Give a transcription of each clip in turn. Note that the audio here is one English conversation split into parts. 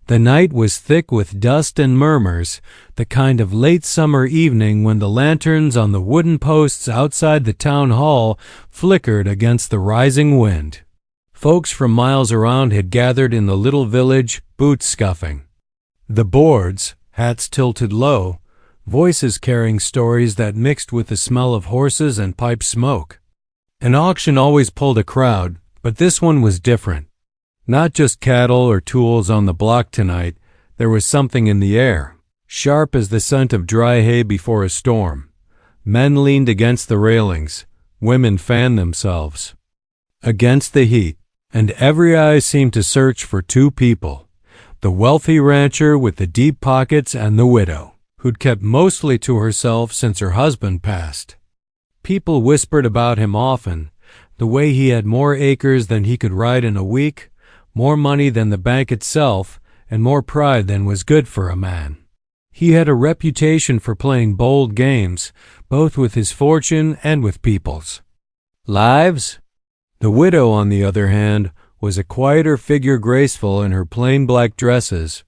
The night was thick with dust and murmurs, the kind of late summer evening when the lanterns on the wooden posts outside the town hall flickered against the rising wind. Folks from miles around had gathered in the little village, boots scuffing. The boards, hats tilted low, voices carrying stories that mixed with the smell of horses and pipe smoke. An auction always pulled a crowd, but this one was different. Not just cattle or tools on the block tonight, there was something in the air, sharp as the scent of dry hay before a storm. Men leaned against the railings, women fanned themselves against the heat, and every eye seemed to search for two people, the wealthy rancher with the deep pockets and the widow, who'd kept mostly to herself since her husband passed. People whispered about him often, the way he had more acres than he could ride in a week, more money than the bank itself, and more pride than was good for a man. He had a reputation for playing bold games, both with his fortune and with people's lives. The widow, on the other hand, was a quieter figure, graceful in her plain black dresses,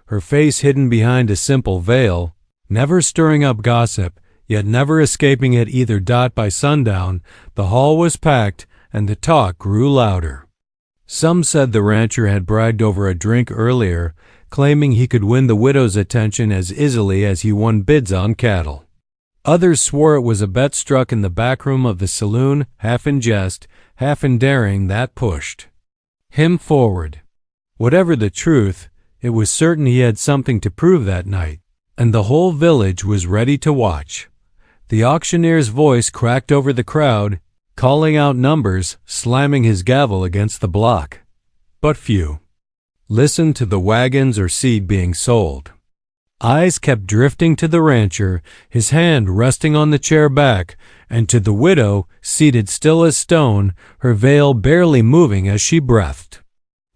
her face hidden behind a simple veil, never stirring up gossip, yet never escaping it either. By sundown, the hall was packed, and the talk grew louder. Some said the rancher had bragged over a drink earlier, claiming he could win the widow's attention as easily as he won bids on cattle. Others swore it was a bet struck in the back room of the saloon, half in jest, half in daring, that pushed him forward. Whatever the truth, it was certain he had something to prove that night, and the whole village was ready to watch. The auctioneer's voice cracked over the crowd, calling out numbers, slamming his gavel against the block. But few listened to the wagons or seed being sold. Eyes kept drifting to the rancher, his hand resting on the chair back, and to the widow, seated still as stone, her veil barely moving as she breathed.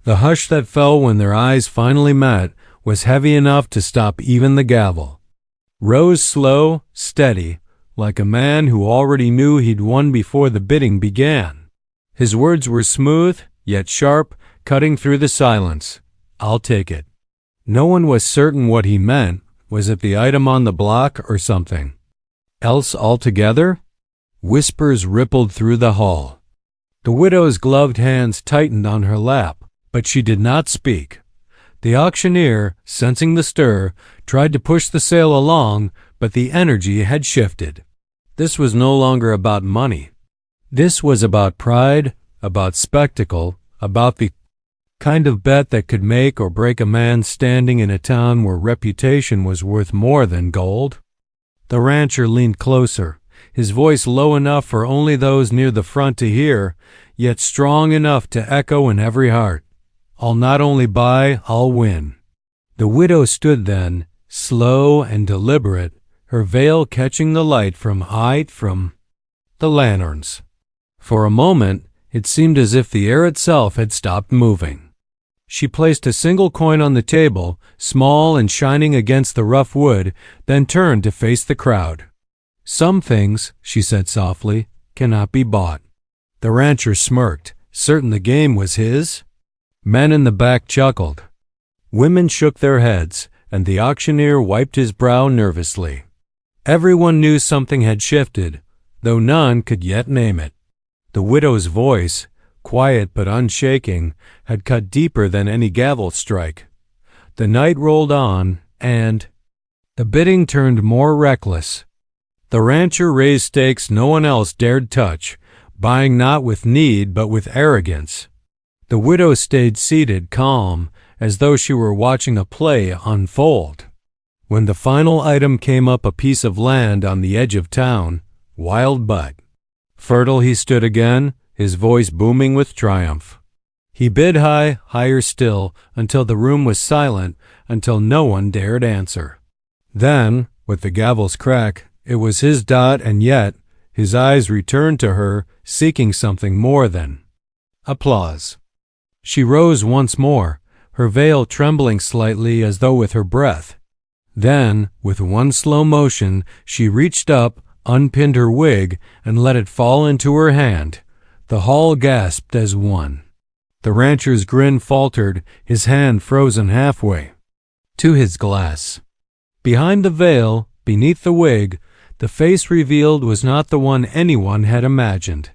The hush that fell when their eyes finally met was heavy enough to stop even the gavel. Rose slow, steady, like a man who already knew he'd won before the bidding began. His words were smooth, yet sharp, cutting through the silence. "I'll take it." No one was certain what he meant. Was it the item on the block or something else altogether? Whispers rippled through the hall. The widow's gloved hands tightened on her lap, but she did not speak. The auctioneer, sensing the stir, tried to push the sale along, but the energy had shifted. This was no longer about money. This was about pride, about spectacle, about the kind of bet that could make or break a man standing in a town where reputation was worth more than gold. The rancher leaned closer, his voice low enough for only those near the front to hear, yet strong enough to echo in every heart. "I'll not only buy, I'll win." The widow stood then, slow and deliberate, her veil catching the light from the lanterns. For a moment, it seemed as if the air itself had stopped moving. She placed a single coin on the table, small and shining against the rough wood, then turned to face the crowd. "Some things," she said softly, "cannot be bought." The rancher smirked, certain the game was his. Men in the back chuckled. Women shook their heads, and the auctioneer wiped his brow nervously. Everyone knew something had shifted, though none could yet name it. The widow's voice, quiet but unshaking, had cut deeper than any gavel strike. The night rolled on, and the bidding turned more reckless. The rancher raised stakes no one else dared touch, buying not with need but with arrogance. The widow stayed seated, calm, as though she were watching a play unfold. When the final item came up, a piece of land on the edge of town, wild but fertile, he stood again, his voice booming with triumph. He bid high, higher still, until the room was silent, until no one dared answer. Then, with the gavel's crack, it was his dot, and yet his eyes returned to her, seeking something more than applause. She rose once more, her veil trembling slightly as though with her breath. Then, with one slow motion, she reached up, unpinned her wig, and let it fall into her hand. The hall gasped as one. The rancher's grin faltered, his hand frozen halfway to his glass. Behind the veil, beneath the wig, the face revealed was not the one anyone had imagined.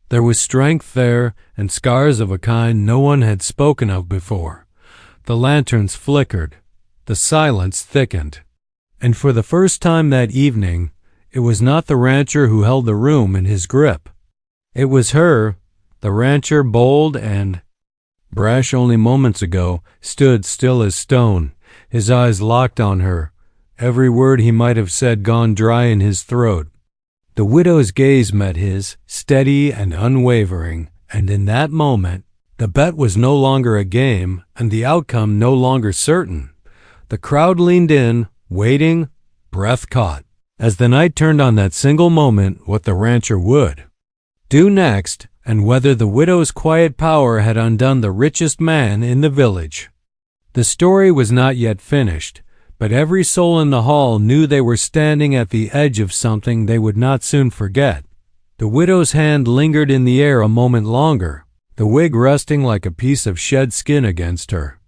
There was strength there, and scars of a kind no one had spoken of before. The lanterns flickered. The silence thickened. And for the first time that evening, it was not the rancher who held the room in his grip. It was her. The rancher, bold and brash only moments ago, stood still as stone, his eyes locked on her, every word he might have said gone dry in his throat. The widow's gaze met his, steady and unwavering, and in that moment, the bet was no longer a game, and the outcome no longer certain. The crowd leaned in, waiting, breath caught, as the night turned on that single moment what the rancher would do next, and whether the widow's quiet power had undone the richest man in the village. The story was not yet finished, but every soul in the hall knew they were standing at the edge of something they would not soon forget. The widow's hand lingered in the air a moment longer, the wig resting like a piece of shed skin against her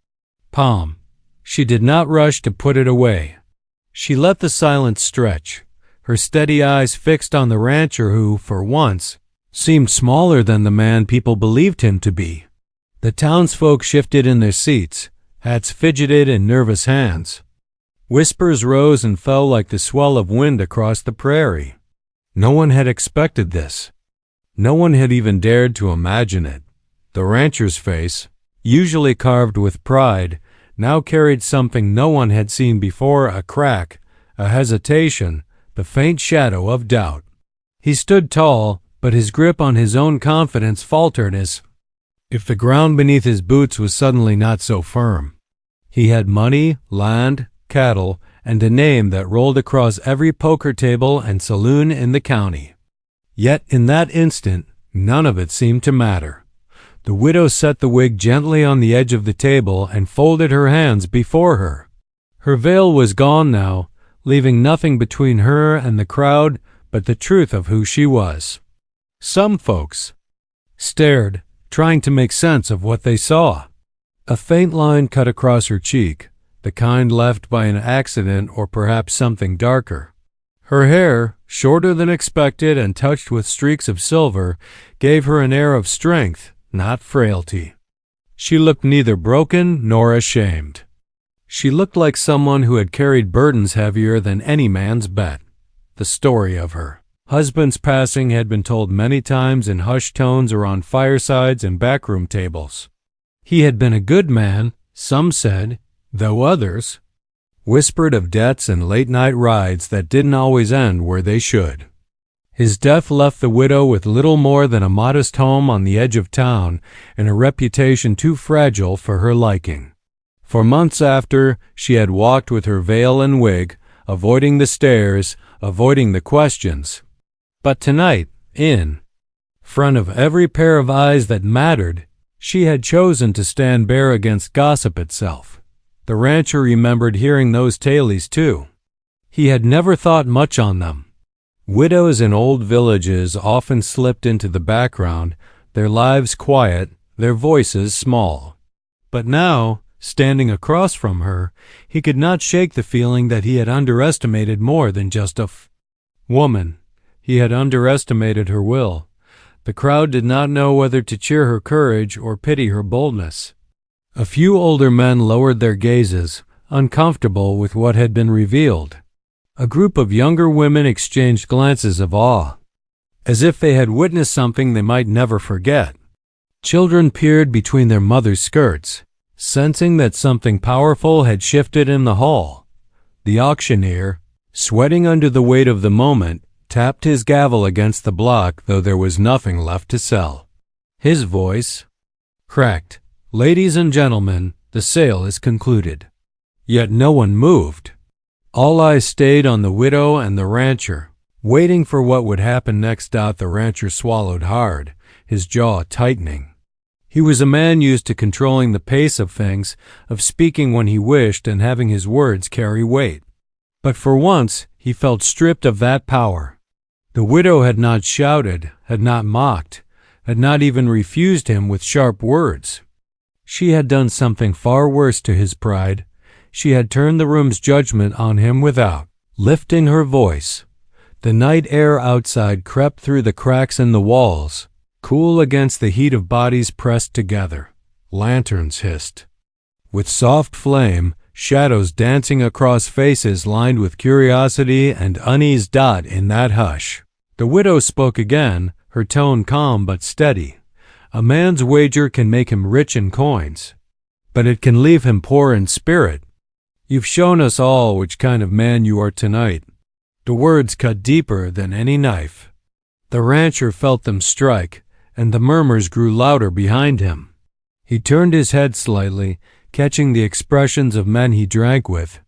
palm. She did not rush to put it away. She let the silence stretch, her steady eyes fixed on the rancher who, for once, seemed smaller than the man people believed him to be. The townsfolk shifted in their seats, hats fidgeted in nervous hands. Whispers rose and fell like the swell of wind across the prairie. No one had expected this. No one had even dared to imagine it. The rancher's face, usually carved with pride, now carried something no one had seen before, a crack, a hesitation, the faint shadow of doubt. He stood tall, but his grip on his own confidence faltered as if the ground beneath his boots was suddenly not so firm. He had money, land, cattle, and a name that rolled across every poker table and saloon in the county. Yet in that instant, none of it seemed to matter. The widow set the wig gently on the edge of the table and folded her hands before her. Her veil was gone now, leaving nothing between her and the crowd but the truth of who she was. Some folks stared, trying to make sense of what they saw. A faint line cut across her cheek, the kind left by an accident or perhaps something darker. Her hair, shorter than expected and touched with streaks of silver, gave her an air of strength, not frailty. She looked neither broken nor ashamed. She looked like someone who had carried burdens heavier than any man's bet. The story of her husband's passing had been told many times in hushed tones or on firesides and backroom tables. He had been a good man, some said, though others whispered of debts and late-night rides that didn't always end where they should. His death left the widow with little more than a modest home on the edge of town and a reputation too fragile for her liking. For months after, she had walked with her veil and wig, avoiding the stares, avoiding the questions. But tonight, in front of every pair of eyes that mattered, she had chosen to stand bare against gossip itself. The rancher remembered hearing those tales too. He had never thought much on them. Widows in old villages often slipped into the background, their lives quiet, their voices small. But now, standing across from her, he could not shake the feeling that he had underestimated more than just a woman. He had underestimated her will. The crowd did not know whether to cheer her courage or pity her boldness. A few older men lowered their gazes, uncomfortable with what had been revealed. A group of younger women exchanged glances of awe, as if they had witnessed something they might never forget. Children peered between their mothers' skirts, sensing that something powerful had shifted in the hall. The auctioneer, sweating under the weight of the moment, tapped his gavel against the block, though there was nothing left to sell. His voice cracked. "Ladies and gentlemen, the sale is concluded." Yet no one moved. All eyes stayed on the widow and the rancher, waiting for what would happen next. The rancher swallowed hard, his jaw tightening. He was a man used to controlling the pace of things, of speaking when he wished and having his words carry weight. But for once he felt stripped of that power. The widow had not shouted, had not mocked, had not even refused him with sharp words. She had done something far worse to his pride. She had turned the room's judgment on him without lifting her voice. The night air outside crept through the cracks in the walls, cool against the heat of bodies pressed together. Lanterns hissed. With soft flame, shadows dancing across faces lined with curiosity and unease. In that hush, the widow spoke again, her tone calm but steady. A man's wager can make him rich in coins, but it can leave him poor in spirit. You've shown us all which kind of man you are tonight. The words cut deeper than any knife. The rancher felt them strike, and the murmurs grew louder behind him. He turned his head slightly, catching the expressions of men he drank with,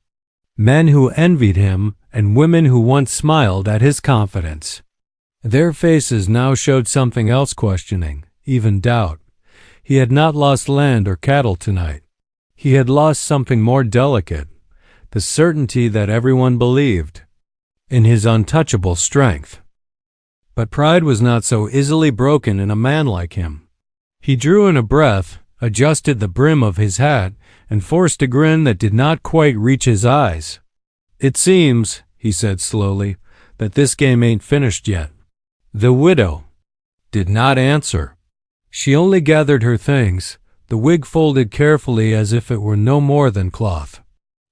men who envied him and women who once smiled at his confidence. Their faces now showed something else, questioning, even doubt. He had not lost land or cattle tonight. He had lost something more delicate, the certainty that everyone believed in his untouchable strength. But pride was not so easily broken in a man like him. He drew in a breath, adjusted the brim of his hat, and forced a grin that did not quite reach his eyes. "It seems," he said slowly, "that this game ain't finished yet." The widow did not answer. She only gathered her things, the wig folded carefully as if it were no more than cloth.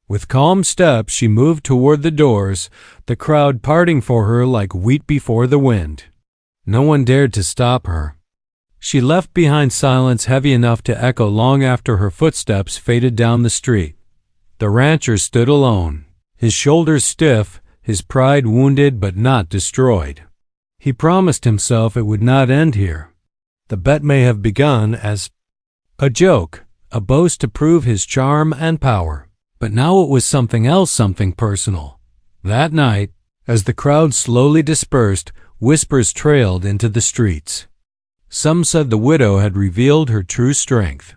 With calm steps she moved toward the doors, the crowd parting for her like wheat before the wind. No one dared to stop her. She left behind silence heavy enough to echo long after her footsteps faded down the street. The rancher stood alone, his shoulders stiff, his pride wounded but not destroyed. He promised himself it would not end here. The bet may have begun as a joke, a boast to prove his charm and power. But now it was something else, something personal. That night, as the crowd slowly dispersed, whispers trailed into the streets. Some said the widow had revealed her true strength.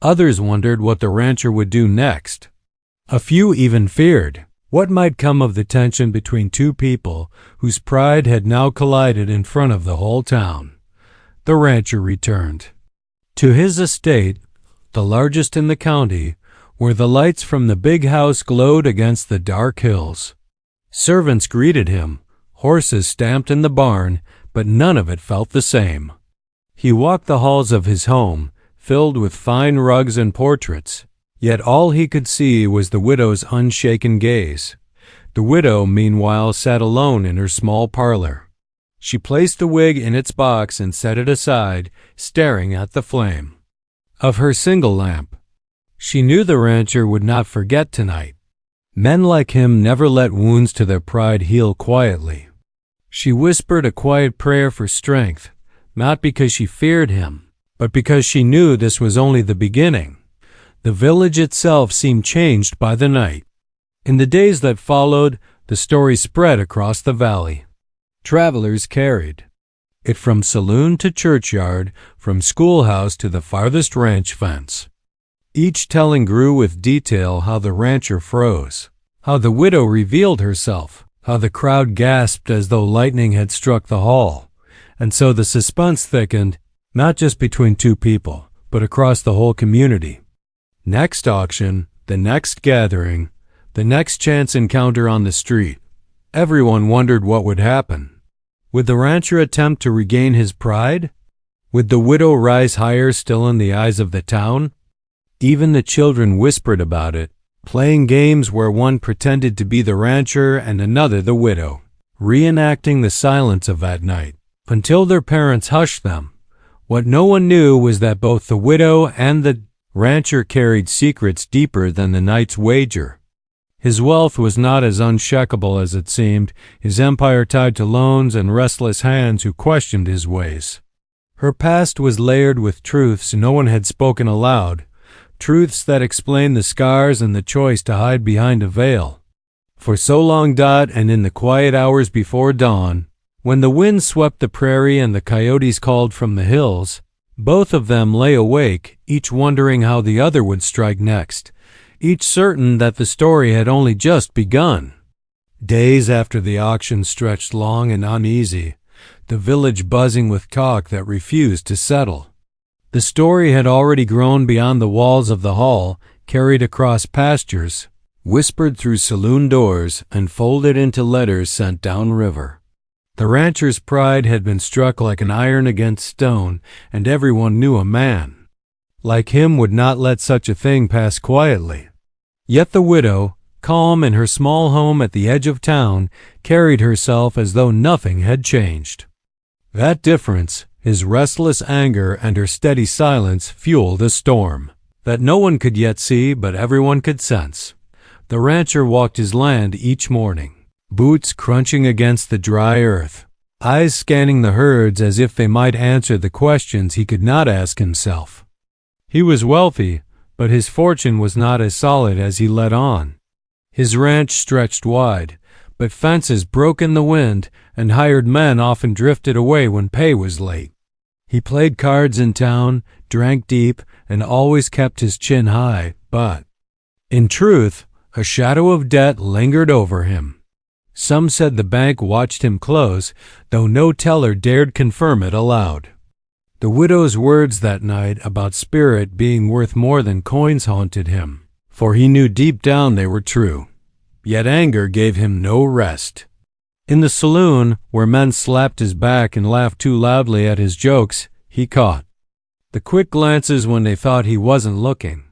Others wondered what the rancher would do next. A few even feared what might come of the tension between two people whose pride had now collided in front of the whole town. The rancher returned to his estate, the largest in the county, where the lights from the big house glowed against the dark hills. Servants greeted him, horses stamped in the barn, but none of it felt the same. He walked the halls of his home, filled with fine rugs and portraits, yet all he could see was the widow's unshaken gaze. The widow, meanwhile, sat alone in her small parlor. She placed the wig in its box and set it aside, staring at the flame of her single lamp. She knew the rancher would not forget tonight. Men like him never let wounds to their pride heal quietly. She whispered a quiet prayer for strength, not because she feared him, but because she knew this was only the beginning. The village itself seemed changed by the night. In the days that followed, the story spread across the valley. Travelers carried it from saloon to churchyard, from schoolhouse to the farthest ranch fence. Each telling grew with detail how the rancher froze, how the widow revealed herself, how the crowd gasped as though lightning had struck the hall. And so the suspense thickened, not just between two people, but across the whole community. Next auction, the next gathering, the next chance encounter on the street. Everyone wondered what would happen. Would the rancher attempt to regain his pride? Would the widow rise higher still in the eyes of the town? Even the children whispered about it, playing games where one pretended to be the rancher and another the widow, reenacting the silence of that night, until their parents hushed them. What no one knew was that both the widow and the rancher carried secrets deeper than the night's wager. His wealth was not as unshackable as it seemed, his empire tied to loans and restless hands who questioned his ways. Her past was layered with truths no one had spoken aloud, truths that explained the scars and the choice to hide behind a veil. For so long, and in the quiet hours before dawn, when the wind swept the prairie and the coyotes called from the hills, both of them lay awake, each wondering how the other would strike next, each certain that the story had only just begun. Days after the auction stretched long and uneasy. the village buzzing with talk that refused to settle. The story had already grown beyond the walls of the hall, carried across pastures, whispered through saloon doors, and folded into letters sent downriver. The rancher's pride had been struck like an iron against stone, and everyone knew a man like him would not let such a thing pass quietly. Yet the widow, calm in her small home at the edge of town, carried herself as though nothing had changed. That difference, his restless anger and her steady silence, fueled a storm that no one could yet see but everyone could sense. The rancher walked his land each morning, boots crunching against the dry earth, eyes scanning the herds as if they might answer the questions he could not ask himself. He was wealthy, but his fortune was not as solid as he let on. His ranch stretched wide, but fences broke in the wind, and hired men often drifted away when pay was late. He played cards in town, drank deep, and always kept his chin high, but, in truth, a shadow of debt lingered over him. Some said the bank watched him close, though no teller dared confirm it aloud. The widow's words that night about spirit being worth more than coins haunted him, for he knew deep down they were true. Yet anger gave him no rest. In the saloon, where men slapped his back and laughed too loudly at his jokes, he caught the quick glances when they thought he wasn't looking.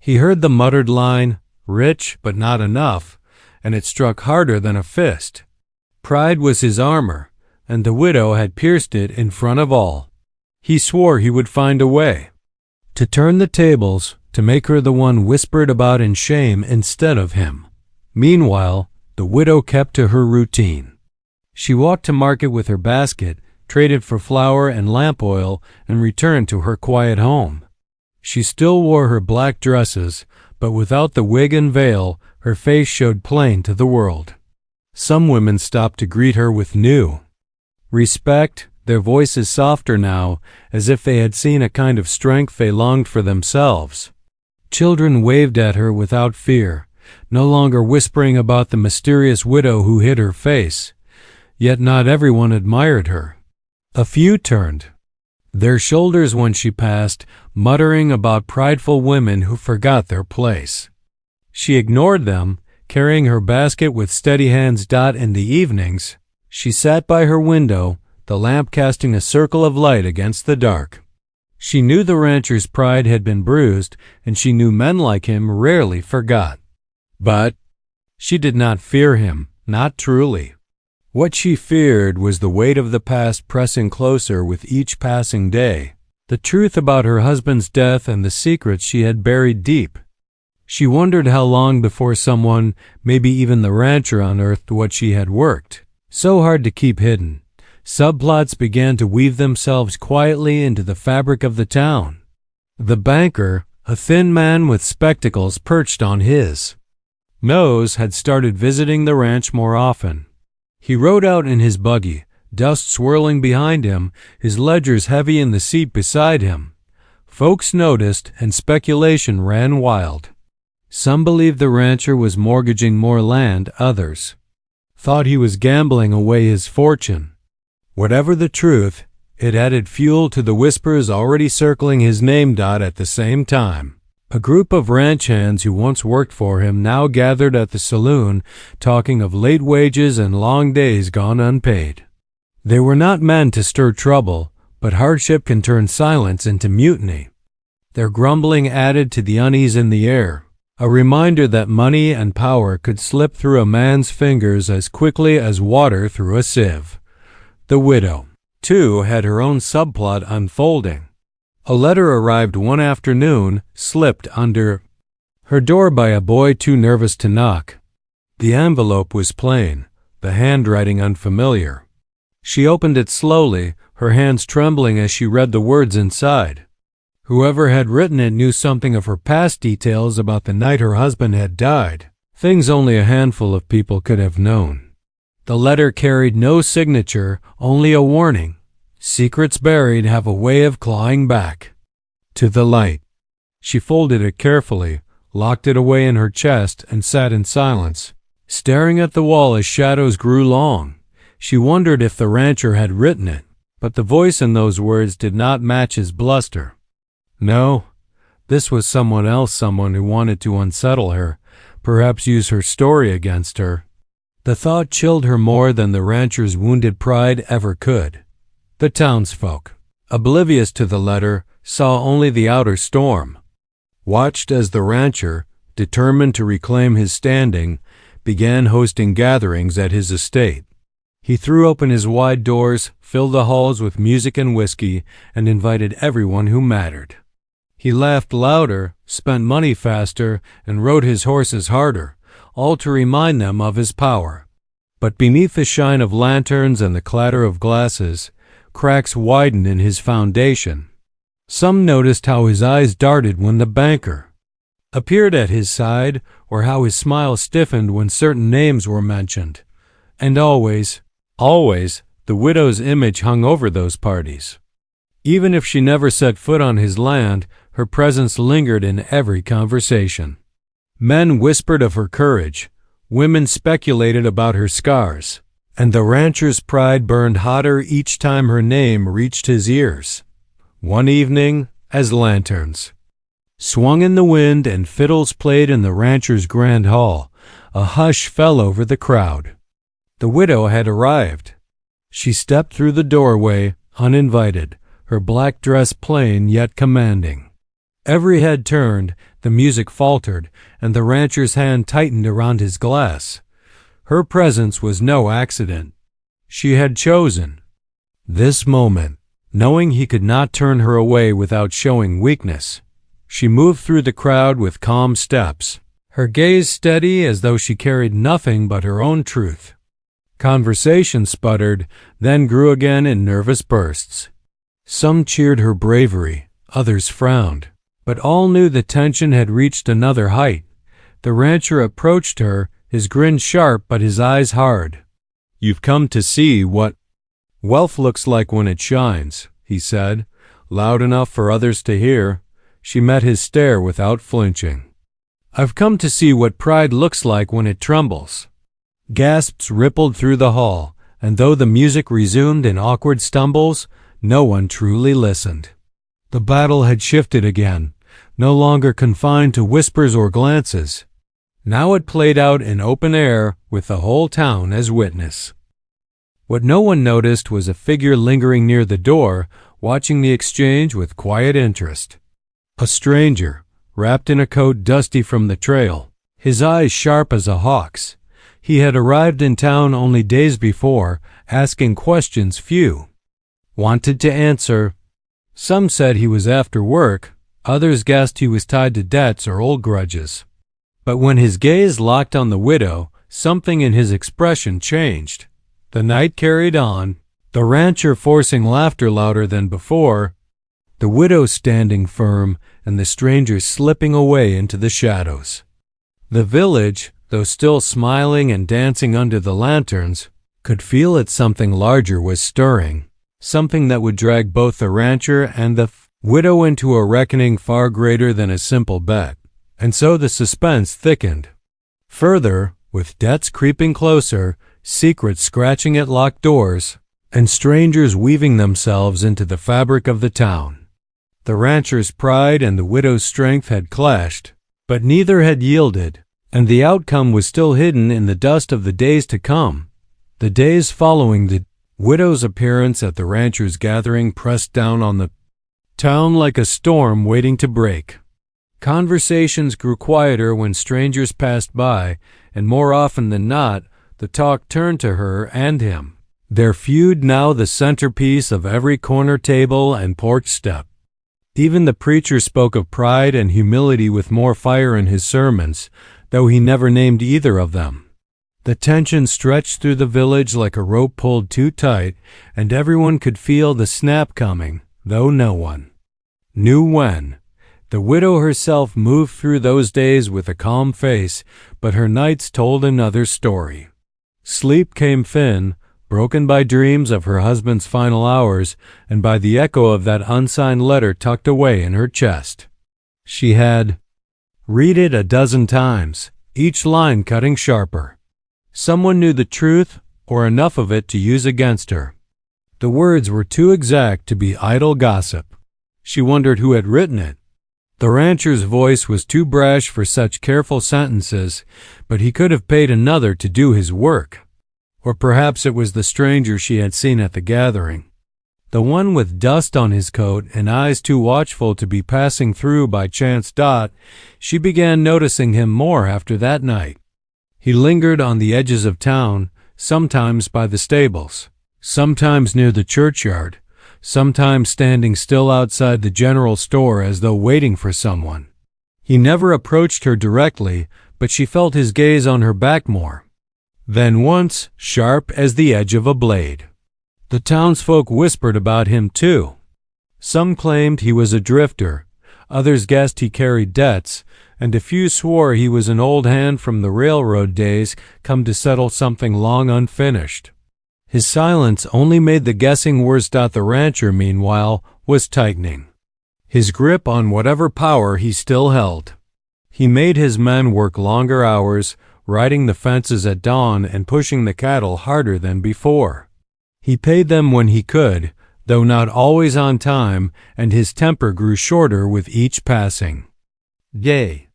He heard the muttered line, "Rich, but not enough," and it struck harder than a fist. Pride was his armor, and the widow had pierced it in front of all. He swore he would find a way to turn the tables, to make her the one whispered about in shame instead of him. Meanwhile, the widow kept to her routine. She walked to market with her basket, traded for flour and lamp oil, and returned to her quiet home. She still wore her black dresses, but without the wig and veil, her face showed plain to the world. Some women stopped to greet her with new respect, their voices softer now, as if they had seen a kind of strength they longed for themselves. Children waved at her without fear, no longer whispering about the mysterious widow who hid her face. Yet not everyone admired her. A few turned their shoulders when she passed, muttering about prideful women who forgot their place. She ignored them, carrying her basket with steady hands. In the evenings, she sat by her window, the lamp casting a circle of light against the dark. She knew the rancher's pride had been bruised, and she knew men like him rarely forgot. But she did not fear him, not truly. What she feared was the weight of the past pressing closer with each passing day, the truth about her husband's death and the secrets she had buried deep. She wondered how long before someone, maybe even the rancher, unearthed what she had worked so hard to keep hidden. Subplots began to weave themselves quietly into the fabric of the town. The banker, a thin man with spectacles perched on his nose, had started visiting the ranch more often. He rode out in his buggy, dust swirling behind him, his ledgers heavy in the seat beside him. Folks noticed, and speculation ran wild. Some believed the rancher was mortgaging more land, others thought he was gambling away his fortune. Whatever the truth, it added fuel to the whispers already circling his name. At the same time, a group of ranch hands who once worked for him now gathered at the saloon, talking of late wages and long days gone unpaid. They were not men to stir trouble, but hardship can turn silence into mutiny. Their grumbling added to the unease in the air, a reminder that money and power could slip through a man's fingers as quickly as water through a sieve. The widow, too, had her own subplot unfolding. A letter arrived one afternoon, slipped under her door by a boy too nervous to knock. The envelope was plain, the handwriting unfamiliar. She opened it slowly, her hands trembling as she read the words inside. Whoever had written it knew something of her past details about the night her husband had died, things only a handful of people could have known. The letter carried no signature, only a warning. Secrets buried have a way of clawing back to the light. She folded it carefully, locked it away in her chest, and sat in silence, staring at the wall as shadows grew long. She wondered if the rancher had written it, but the voice in those words did not match his bluster. No, this was someone else, someone who wanted to unsettle her, perhaps use her story against her. The thought chilled her more than the rancher's wounded pride ever could. The townsfolk, oblivious to the letter, saw only the outer storm, watched as the rancher, determined to reclaim his standing, began hosting gatherings at his estate. He threw open his wide doors, filled the halls with music and whiskey, and invited everyone who mattered. He laughed louder, spent money faster, and rode his horses harder, all to remind them of his power. But beneath the shine of lanterns and the clatter of glasses, cracks widened in his foundation. Some noticed how his eyes darted when the banker appeared at his side, or how his smile stiffened when certain names were mentioned. And always, the widow's image hung over those parties. Even if she never set foot on his land, her presence lingered in every conversation. Men whispered of her courage, women speculated about her scars, and the rancher's pride burned hotter each time her name reached his ears. One evening, as lanterns swung in the wind and fiddles played in the rancher's grand hall, a hush fell over the crowd. The widow had arrived. She stepped through the doorway, uninvited, her black dress plain yet commanding. Every head turned, the music faltered, and the rancher's hand tightened around his glass. Her presence was no accident. She had chosen this moment, knowing he could not turn her away without showing weakness. She moved through the crowd with calm steps, her gaze steady as though she carried nothing but her own truth. Conversation sputtered, then grew again in nervous bursts. Some cheered her bravery, others frowned, but all knew the tension had reached another height. The rancher approached her, his grin sharp but his eyes hard. "You've come to see what wealth looks like when it shines," he said, loud enough for others to hear. She met his stare without flinching. "I've come to see what pride looks like when it trembles." Gasps rippled through the hall, and though the music resumed in awkward stumbles, no one truly listened. The battle had shifted again, no longer confined to whispers or glances. Now it played out in open air with the whole town as witness. What no one noticed was a figure lingering near the door, watching the exchange with quiet interest. A stranger, wrapped in a coat dusty from the trail, his eyes sharp as a hawk's. He had arrived in town only days before, asking questions few wanted to answer. Some said he was after work, others guessed he was tied to debts or old grudges. But when his gaze locked on the widow, something in his expression changed. The night carried on, the rancher forcing laughter louder than before, the widow standing firm, and the stranger slipping away into the shadows. The village, though still smiling and dancing under the lanterns, could feel that something larger was stirring, something that would drag both the rancher and the widow into a reckoning far greater than a simple bet. And so the suspense thickened. Further, with debts creeping closer, secrets scratching at locked doors, and strangers weaving themselves into the fabric of the town. The rancher's pride and the widow's strength had clashed, but neither had yielded, and the outcome was still hidden in the dust of the days to come. The days following the widow's appearance at the rancher's gathering pressed down on the town like a storm waiting to break. Conversations grew quieter when strangers passed by, and more often than not, the talk turned to her and him, their feud now the centerpiece of every corner table and porch step. Even the preacher spoke of pride and humility with more fire in his sermons, though he never named either of them. The tension stretched through the village like a rope pulled too tight, and everyone could feel the snap coming, though no one knew when. The widow herself moved through those days with a calm face, but her nights told another story. Sleep came thin, broken by dreams of her husband's final hours and by the echo of that unsigned letter tucked away in her chest. She had read it a dozen times, each line cutting sharper. Someone knew the truth, or enough of it to use against her. The words were too exact to be idle gossip. She wondered who had written it. The rancher's voice was too brash for such careful sentences, but he could have paid another to do his work. Or perhaps it was the stranger she had seen at the gathering. The one with dust on his coat and eyes too watchful to be passing through by chance. She began noticing him more after that night. He lingered on the edges of town, sometimes by the stables, sometimes near the churchyard, sometimes standing still outside the general store as though waiting for someone. He never approached her directly, but she felt his gaze on her back more. Then once, sharp as the edge of a blade. The townsfolk whispered about him too. Some claimed he was a drifter, others guessed he carried debts, and a few swore he was an old hand from the railroad days come to settle something long unfinished. His silence only made the guessing worse. The rancher, meanwhile, was tightening his grip on whatever power he still held. He made his men work longer hours, riding the fences at dawn and pushing the cattle harder than before. He paid them when he could, though not always on time, and his temper grew shorter with each passing day.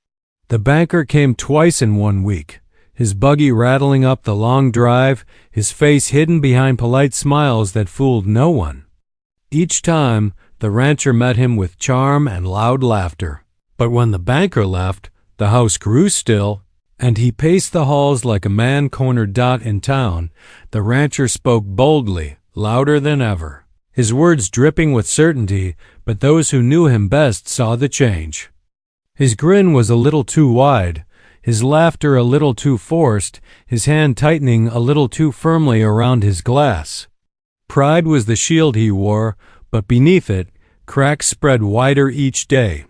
The banker came twice in 1 week, his buggy rattling up the long drive, his face hidden behind polite smiles that fooled no one. Each time, the rancher met him with charm and loud laughter. But when the banker left, the house grew still, and he paced the halls like a man cornered. In town, the rancher spoke boldly, louder than ever, his words dripping with certainty, but those who knew him best saw the change. His grin was a little too wide, his laughter a little too forced, his hand tightening a little too firmly around his glass. Pride was the shield he wore, but beneath it, cracks spread wider each day.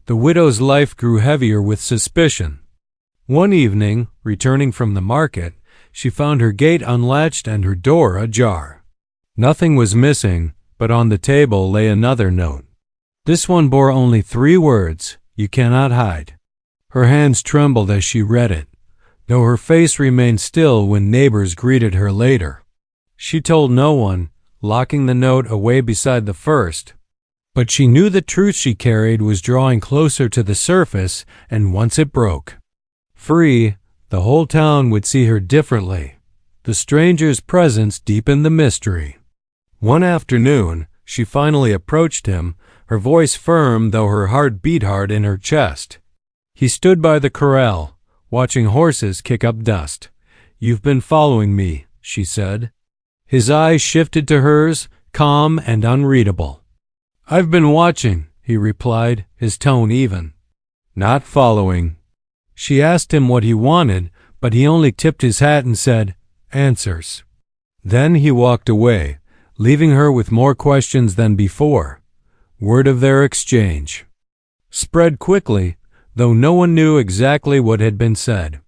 The widow's life grew heavier with suspicion. One evening, returning from the market, she found her gate unlatched and her door ajar. Nothing was missing, but on the table lay another note. This one bore only 3 words, "You cannot hide." Her hands trembled as she read it, though her face remained still when neighbors greeted her later. She told no one, locking the note away beside the first. But she knew the truth she carried was drawing closer to the surface, and once it broke free, the whole town would see her differently. The stranger's presence deepened the mystery. One afternoon, she finally approached him, her voice firm though her heart beat hard in her chest. He stood by the corral, watching horses kick up dust. "You've been following me," she said. His eyes shifted to hers, calm and unreadable. "I've been watching," he replied, his tone even. "Not following." She asked him what he wanted, but he only tipped his hat and said, "Answers." Then he walked away, leaving her with more questions than before. Word of their exchange spread quickly, though no one knew exactly what had been said.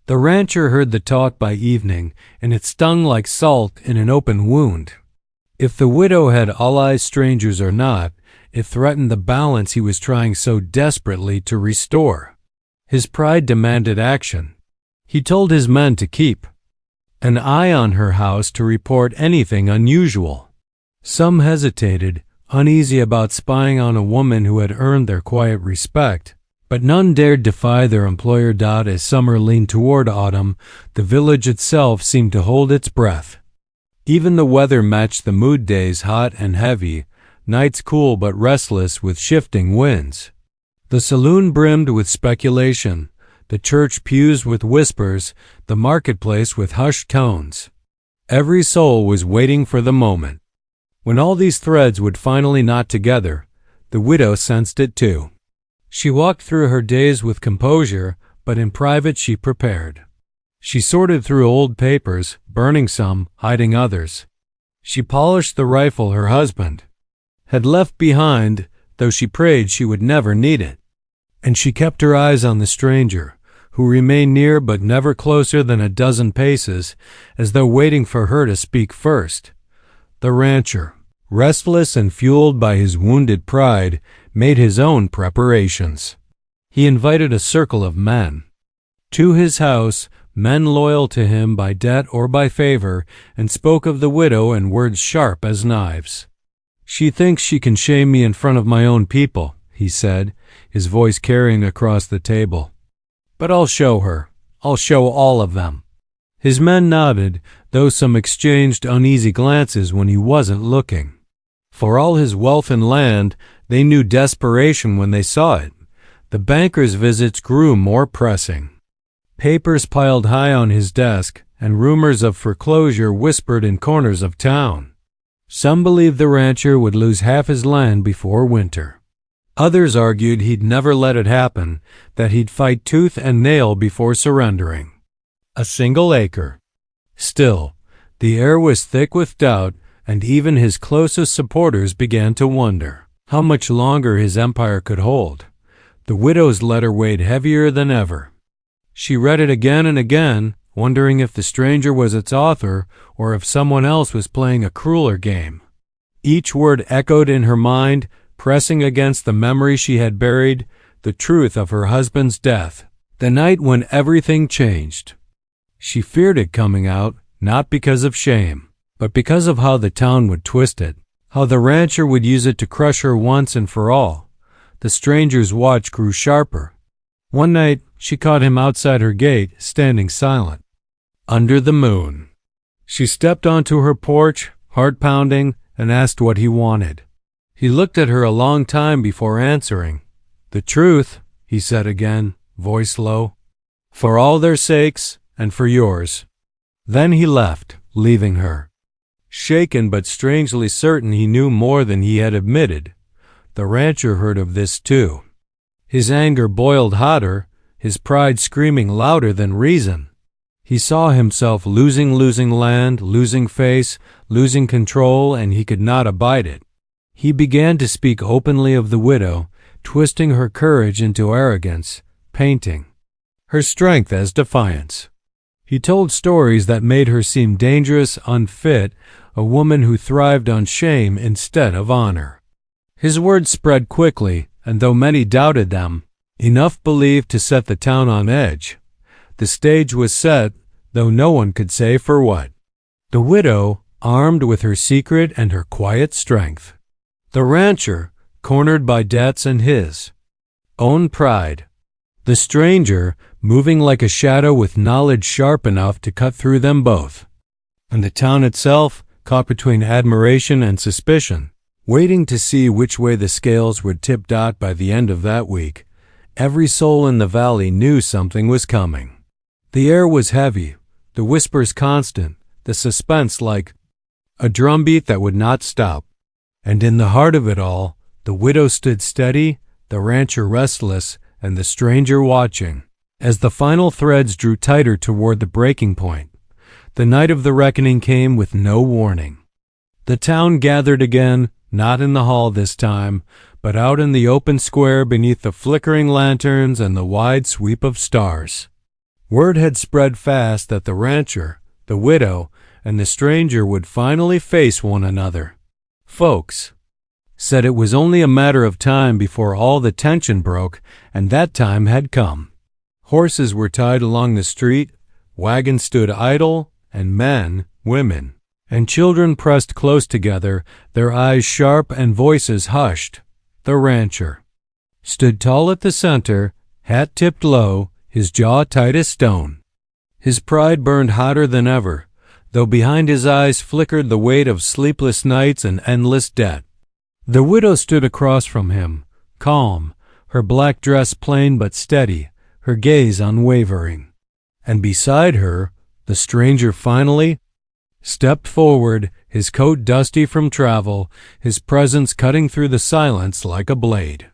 The rancher heard the talk by evening, and it stung like salt in an open wound. If the widow had allies, strangers or not, it threatened the balance he was trying so desperately to restore. His pride demanded action. He told his men to keep an eye on her house to report anything unusual. Some hesitated, uneasy about spying on a woman who had earned their quiet respect, but none dared defy their employer. As summer leaned toward autumn, the village itself seemed to hold its breath. Even the weather matched the mood, days hot and heavy, nights cool but restless with shifting winds. The saloon brimmed with speculation, the church pews with whispers, the marketplace with hushed tones. Every soul was waiting for the moment when all these threads would finally knot together. The widow sensed it too. She walked through her days with composure, but in private she prepared. She sorted through old papers, burning some, hiding others. She polished the rifle her husband had left behind, though she prayed she would never need it. And she kept her eyes on the stranger, who remained near but never closer than a dozen paces, as though waiting for her to speak first. The rancher, restless and fueled by his wounded pride, made his own preparations. He invited a circle of men to his house, men loyal to him by debt or by favor, and spoke of the widow in words sharp as knives. "She thinks she can shame me in front of my own people," he said, his voice carrying across the table. "But I'll show her. I'll show all of them." His men nodded, though some exchanged uneasy glances when he wasn't looking. For all his wealth and land, they knew desperation when they saw it. The banker's visits grew more pressing. Papers piled high on his desk, and rumors of foreclosure whispered in corners of town. Some believed the rancher would lose half his land before winter. Others argued he'd never let it happen, that he'd fight tooth and nail before surrendering. A single acre. Still, the air was thick with doubt, and even his closest supporters began to wonder how much longer his empire could hold. The widow's letter weighed heavier than ever. She read it again and again, wondering if the stranger was its author or if someone else was playing a crueler game. Each word echoed in her mind, pressing against the memory she had buried, the truth of her husband's death, the night when everything changed. She feared it coming out, not because of shame, but because of how the town would twist it, how the rancher would use it to crush her once and for all. The stranger's watch grew sharper. One night, she caught him outside her gate, standing silent, under the moon. She stepped onto her porch, heart pounding, and asked what he wanted. He looked at her a long time before answering. "The truth," he said again, voice low, "for all their sakes and for yours." Then he left, leaving her. Shaken but strangely certain he knew more than he had admitted. The rancher heard of this too. His anger boiled hotter, his pride screaming louder than reason. He saw himself losing land, losing face, losing control, and he could not abide it. He began to speak openly of the widow, twisting her courage into arrogance, painting her strength as defiance. He told stories that made her seem dangerous, unfit, a woman who thrived on shame instead of honor. His words spread quickly, and though many doubted them, enough believed to set the town on edge. The stage was set, though no one could say for what. The widow, armed with her secret and her quiet strength. The rancher, cornered by debts and his own pride. The stranger, moving like a shadow with knowledge sharp enough to cut through them both. And the town itself, caught between admiration and suspicion, waiting to see which way the scales would tip by the end of that week. Every soul in the valley knew something was coming. The air was heavy, the whispers constant, the suspense like a drumbeat that would not stop. And in the heart of it all, the widow stood steady, the rancher restless, and the stranger watching. As the final threads drew tighter toward the breaking point, the night of the reckoning came with no warning. The town gathered again, not in the hall this time, but out in the open square beneath the flickering lanterns and the wide sweep of stars. Word had spread fast that the rancher, the widow, and the stranger would finally face one another. Folks said it was only a matter of time before all the tension broke, and that time had come. Horses were tied along the street, wagons stood idle, and men, women, and children pressed close together, their eyes sharp and voices hushed. The rancher stood tall at the center, hat tipped low, his jaw tight as stone. His pride burned hotter than ever, though behind his eyes flickered the weight of sleepless nights and endless debt. The widow stood across from him, calm, her black dress plain but steady, her gaze unwavering. And beside her, the stranger finally stepped forward, his coat dusty from travel, his presence cutting through the silence like a blade.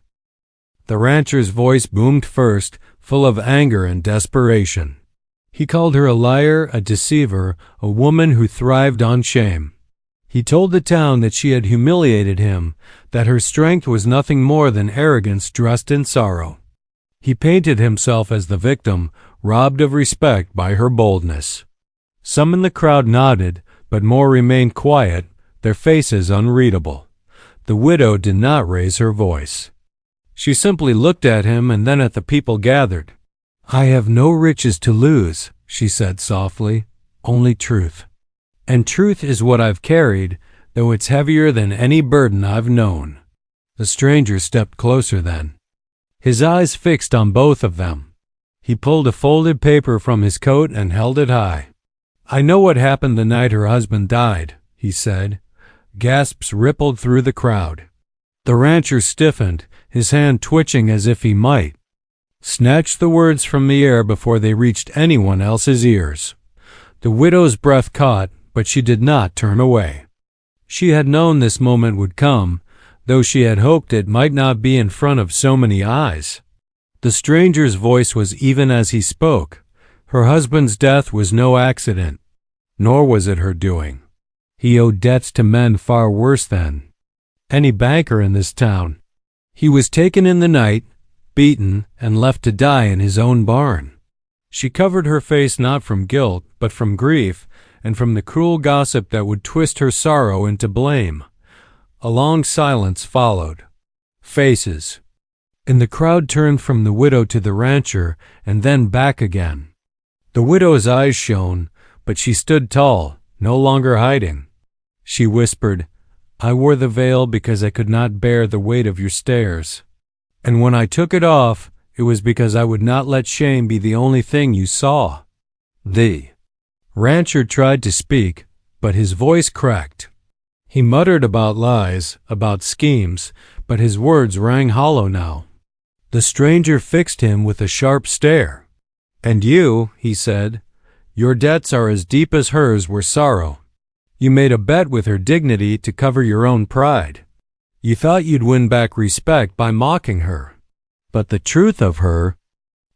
The rancher's voice boomed first, full of anger and desperation. He called her a liar, a deceiver, a woman who thrived on shame. He told the town that she had humiliated him, that her strength was nothing more than arrogance dressed in sorrow. He painted himself as the victim, robbed of respect by her boldness. Some in the crowd nodded, but more remained quiet, their faces unreadable. The widow did not raise her voice. She simply looked at him and then at the people gathered. "I have no riches to lose," she said softly, "only truth. And truth is what I've carried, though it's heavier than any burden I've known." The stranger stepped closer then, his eyes fixed on both of them. He pulled a folded paper from his coat and held it high. "I know what happened the night her husband died," he said. Gasps rippled through the crowd. The rancher stiffened, his hand twitching as if he might snatch the words from the air before they reached anyone else's ears. The widow's breath caught, but she did not turn away. She had known this moment would come, though she had hoped it might not be in front of so many eyes. The stranger's voice was even as he spoke. Her husband's death was no accident, nor was it her doing. He owed debts to men far worse than any banker in this town. He was taken in the night, beaten, and left to die in his own barn. She covered her face not from guilt, but from grief, and from the cruel gossip that would twist her sorrow into blame. A long silence followed. Faces. And the crowd turned from the widow to the rancher, and then back again. The widow's eyes shone, but she stood tall, no longer hiding. She whispered, "I wore the veil because I could not bear the weight of your stares. And when I took it off, it was because I would not let shame be the only thing you saw." The rancher tried to speak, but his voice cracked. He muttered about lies, about schemes, but his words rang hollow now. The stranger fixed him with a sharp stare. "And you," he said, "your debts are as deep as hers were sorrow. You made a bet with her dignity to cover your own pride. You thought you'd win back respect by mocking her. But the truth of her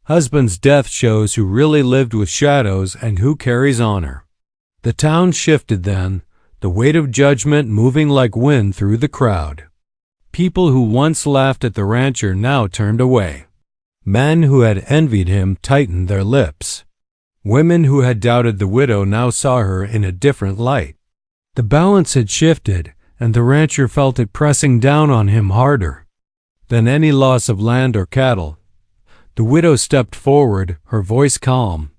husband's death shows who really lived with shadows and who carries honor." The town shifted then, the weight of judgment moving like wind through the crowd. People who once laughed at the rancher now turned away. Men who had envied him tightened their lips. Women who had doubted the widow now saw her in a different light. The balance had shifted, and the rancher felt it pressing down on him harder than any loss of land or cattle. The widow stepped forward, her voice calm.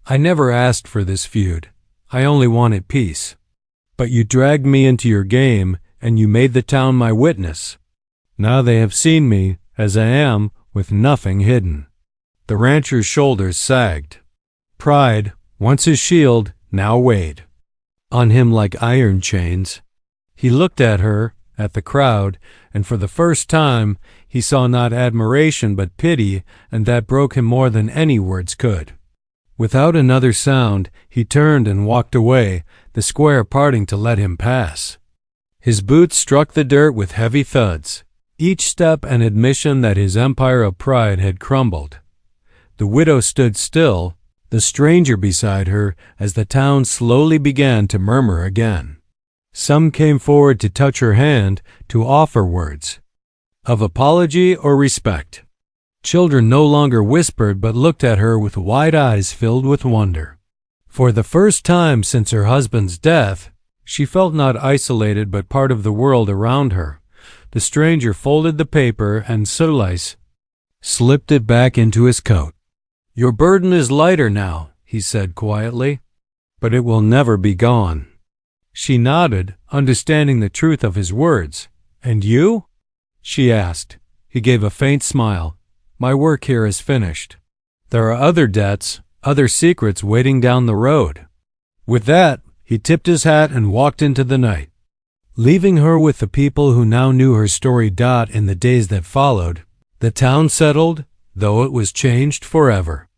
"I never asked for this feud. I only wanted peace. But you dragged me into your game, and you made the town my witness. Now they have seen me, as I am, with nothing hidden." The rancher's shoulders sagged. Pride, once his shield, now weighed on him like iron chains. He looked at her, at the crowd, and for the first time he saw not admiration but pity, and that broke him more than any words could. Without another sound, he turned and walked away, the square parting to let him pass. His boots struck the dirt with heavy thuds, each step an admission that his empire of pride had crumbled. The widow stood still, the stranger beside her, as the town slowly began to murmur again. Some came forward to touch her hand, to offer words of apology or respect. Children no longer whispered but looked at her with wide eyes filled with wonder. For the first time since her husband's death, she felt not isolated but part of the world around her. The stranger folded the paper and Sulais slipped it back into his coat. "Your burden is lighter now," he said quietly, "but it will never be gone." She nodded, understanding the truth of his words. "And you?" she asked. He gave a faint smile. "My work here is finished. There are other debts, other secrets waiting down the road." With that, he tipped his hat and walked into the night, leaving her with the people who now knew her story. In the days that followed, the town settled, though it was changed forever.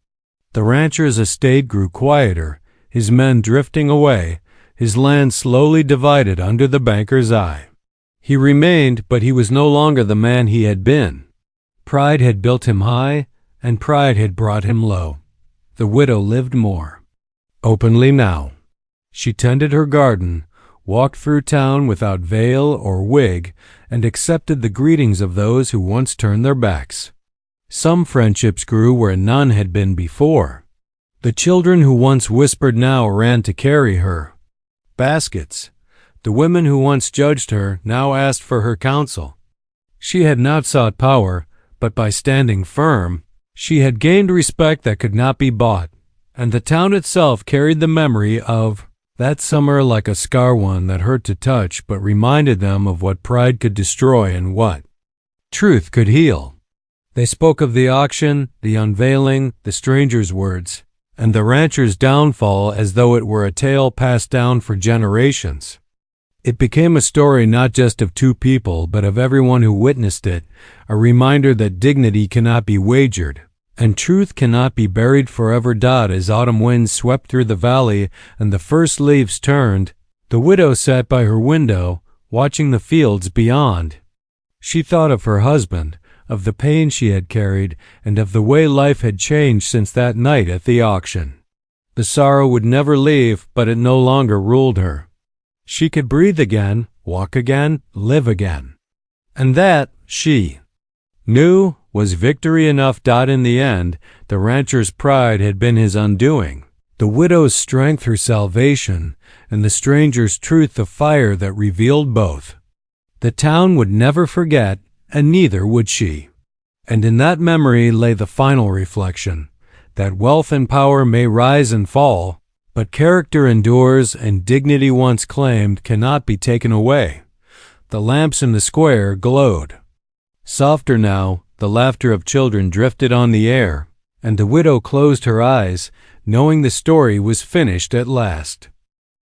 The rancher's estate grew quieter, his men drifting away, his land slowly divided under the banker's eye. He remained, but he was no longer the man he had been. Pride had built him high, and pride had brought him low. The widow lived more openly now. She tended her garden, walked through town without veil or wig, and accepted the greetings of those who once turned their backs. Some friendships grew where none had been before. The children who once whispered now ran to carry her baskets. The women who once judged her now asked for her counsel. She had not sought power, but by standing firm, She had gained respect that could not be bought, and the town itself carried the memory of that summer like a scar, one that hurt to touch but reminded them of what pride could destroy and what truth could heal. They spoke of the auction, the unveiling, the stranger's words, and the rancher's downfall as though it were a tale passed down for generations. It became a story not just of two people, but of everyone who witnessed it, a reminder that dignity cannot be wagered, and truth cannot be buried forever. As autumn winds swept through the valley and the first leaves turned, the widow sat by her window, watching the fields beyond. She thought of her husband, of the pain she had carried, and of the way life had changed since that night at the auction. The sorrow would never leave, but it no longer ruled her. She could breathe again, walk again, live again. And that, she knew, was victory enough. In the end, the rancher's pride had been his undoing, the widow's strength her salvation, and the stranger's truth the fire that revealed both. The town would never forget, and neither would she. And in that memory lay the final reflection, that wealth and power may rise and fall, but character endures, and dignity once claimed cannot be taken away. The lamps in the square glowed. Softer now, the laughter of children drifted on the air, and the widow closed her eyes, knowing the story was finished at last.